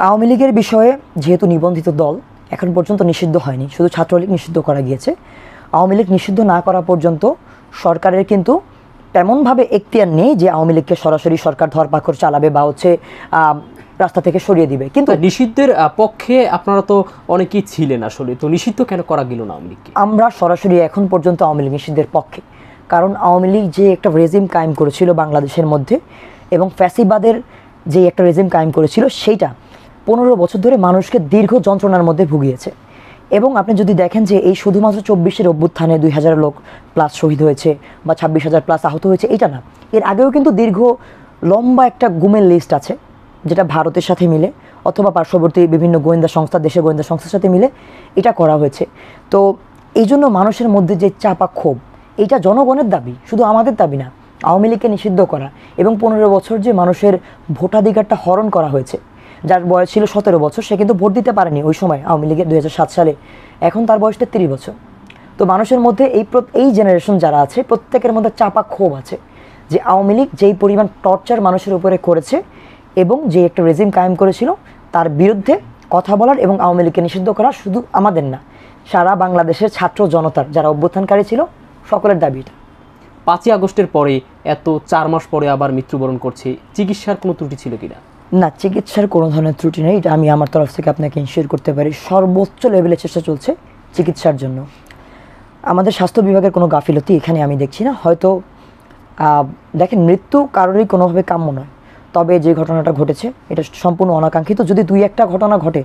আওয়ামী লীগের বিষয়ে যেহেতু নিবন্ধিত দল এখন পর্যন্ত নিষিদ্ধ হয়নি, শুধু ছাত্রলীগ নিষিদ্ধ করা গিয়েছে। আওয়ামী লীগ নিষিদ্ধ না করা পর্যন্ত সরকারের কিন্তু তেমনভাবে এখতিয়ার নেই যে আওয়ামী লীগকে সরাসরি সরকার ধরপাকড় চালাবে বা রাস্তা থেকে সরিয়ে দিবে। কিন্তু নিষিদ্ধের পক্ষে আপনারা তো অনেকেই ছিলেন, আসলে তো নিষিদ্ধ কেন করা গেল না আওয়ামী লীগকে? আমরা সরাসরি এখন পর্যন্ত আওয়ামী লীগ নিষিদ্ধের পক্ষে, কারণ আওয়ামী লীগ যে একটা রেজিম কায়েম করেছিল বাংলাদেশের মধ্যে এবং ফ্যাসিবাদের যে একটা রেজিম কায়েম করেছিল সেইটা 15 বছর ধরে মানুষকে দীর্ঘ যন্ত্রণার মধ্যে ভুগিয়েছে। এবং আপনি যদি দেখেন যে এই শুধুমাত্র 24-এর অভ্যুত্থানে 2000 লোক প্লাস শহীদ হয়েছে বা 26,000 প্লাস আহত হয়েছে, এটা না, এর আগেও কিন্তু দীর্ঘ লম্বা একটা গুমের লিস্ট আছে, যেটা ভারতের সাথে মিলে অথবা পার্শ্ববর্তী বিভিন্ন গোয়েন্দা সংস্থা, দেশের গোয়েন্দা সংস্থার সাথে মিলে এটা করা হয়েছে। তো এই জন্য মানুষের মধ্যে যে চাপা ক্ষোভ, এইটা জনগণের দাবি, শুধু আমাদের দাবি না। আওয়ামী লীগকে নিষিদ্ধ করা এবং 15 বছর যে মানুষের ভোটাধিকারটা হরণ করা হয়েছে, যার বয়স ছিল 17 বছর, সে কিন্তু ভোট দিতে পারেনি ওই সময় আওয়ামী লীগের 2007 সালে, এখন তার বয়স 33 বছর। তো মানুষের মধ্যে এই জেনারেশন যারা আছে প্রত্যেকের মধ্যে চাপা ক্ষোভ আছে যে আওয়ামী লীগ যেই পরিমাণ টর্চার মানুষের উপরে করেছে এবং যে একটা রেজিম কায়েম করেছিল তার বিরুদ্ধে কথা বলার এবং আওয়ামী লীগকে নিষিদ্ধ করা শুধু আমাদের না, সারা বাংলাদেশের ছাত্র জনতার যারা অভ্যুত্থানকারী ছিল সকলের দাবি এটা। 5ই আগস্টের পরে এত 4 মাস পরে আবার মৃত্যুবরণ করছে, চিকিৎসার কোনো ত্রুটি ছিল কিনা? না, চিকিৎসার কোনো ধরনের ত্রুটি নেই, এটা আমি আমার তরফ থেকে আপনাকে ইনশিওর করতে পারি। সর্বোচ্চ লেভেলে চেষ্টা চলছে চিকিৎসার জন্য। আমাদের স্বাস্থ্য বিভাগের কোনো গাফিলতি এখানে আমি দেখছি না। হয়তো দেখেন, মৃত্যু কারোরই কোনোভাবে কাম্য নয়, তবে যে ঘটনাটা ঘটেছে এটা সম্পূর্ণ অনাকাঙ্ক্ষিত। যদি 2-1টা ঘটনা ঘটে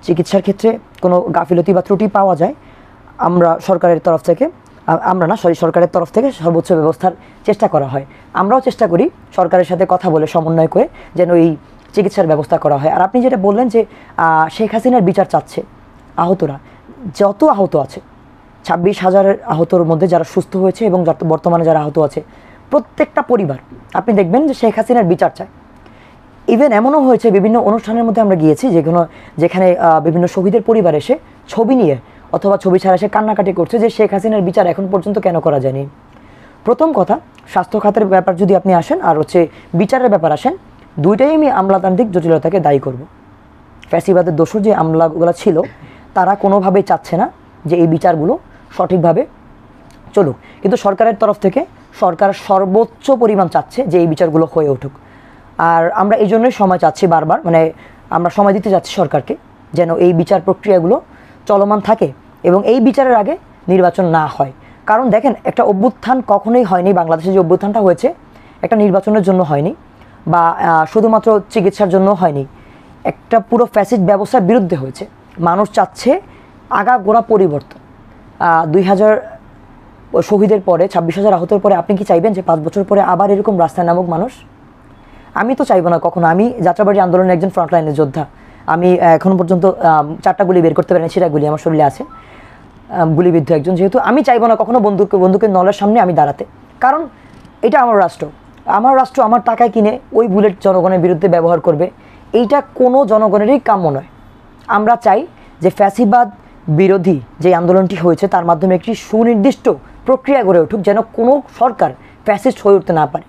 চিকিৎসার ক্ষেত্রে কোনো গাফিলতি বা ত্রুটি পাওয়া যায়, সরকারের তরফ থেকে সর্বোচ্চ ব্যবস্থার চেষ্টা করা হয়। আমরাও চেষ্টা করি সরকারের সাথে কথা বলে সমন্বয় করে যেন এই চিকিৎসার ব্যবস্থা করা হয়। আর আপনি যেটা বললেন যে শেখ হাসিনার বিচার চাচ্ছে আহতরা, যত আহত আছে 26,000 আহতর মধ্যে যারা সুস্থ হয়েছে এবং বর্তমানে যারা আহত আছে প্রত্যেকটা পরিবার আপনি দেখবেন যে শেখ হাসিনার বিচার চায়। ইভেন এমনও হয়েছে বিভিন্ন অনুষ্ঠানের মধ্যে আমরা গিয়েছি যেখানে বিভিন্ন শহীদের পরিবার এসে ছবি নিয়ে অথবা ছবি ছাড়া এসে কান্নাকাটি করছে যে শেখ হাসিনার বিচার এখন পর্যন্ত কেন করা যায়নি। প্রথম কথা, স্বাস্থ্য খাতের ব্যাপার যদি আপনি আসেন আর বিচারের ব্যাপার আসেন, দুইটাই আমি আমলাতান্ত্রিক জটিলতাকে দায়ী করব। ফ্যাসিবাদের দোষর যে আমলাগুলো ছিল তারা কোনোভাবেই চাচ্ছে না যে এই বিচারগুলো সঠিকভাবে চলুক, কিন্তু সরকারের তরফ থেকে সরকার সর্বোচ্চ পরিমাণ চাচ্ছে যে এই বিচারগুলো হয়ে উঠুক। আর আমরা এই জন্যই সময় চাচ্ছি বারবার, আমরা সময় দিতে যাচ্ছি সরকারকে যেন এই বিচার প্রক্রিয়াগুলো চলমান থাকে এবং এই বিচারের আগে নির্বাচন না হয়। কারণ দেখেন, একটা অভ্যুত্থান কখনোই হয়নি, বাংলাদেশে যে অভ্যুত্থানটা হয়েছে একটা নির্বাচনের জন্য হয়নি বা শুধুমাত্র চিকিৎসার জন্য হয়নি, একটা পুরো ফ্যাসিস্ট ব্যবস্থার বিরুদ্ধে হয়েছে। মানুষ চাচ্ছে আগাগোড়া পরিবর্তন। 2000 শহীদের পরে 26,000 আহতের পরে আপনি কি চাইবেন যে 5 বছর পরে আবার এরকম রাস্তায় নামুক মানুষ? আমি তো চাইবো না কখনো। আমি যাত্রাবাড়ি আন্দোলনের একজন ফ্রন্টলাইনের যোদ্ধা। আমি এখনো পর্যন্ত 4টা গুলি বের করতে পারিনি, সেটা গুলি আমার শরীরে আছে, গুলিবিদ্ধ একজন। যেহেতু আমি চাইবো না কখনো বন্দুকের নলের সামনে আমি দাঁড়াতে, কারণ এটা আমার রাষ্ট্র, আমার টাকায় কিনে ওই বুলেট জনগণের বিরুদ্ধে ব্যবহার করবে, এইটা কোনো জনগণেরই কাম্য নয়। আমরা চাই যে ফ্যাসিবাদ বিরোধী যে আন্দোলনটি হয়েছে তার মাধ্যমে একটি সুনির্দিষ্ট প্রক্রিয়া গড়ে উঠুক, যেন কোনো সরকার ফ্যাসিস্ট হয়ে উঠতে না পারে।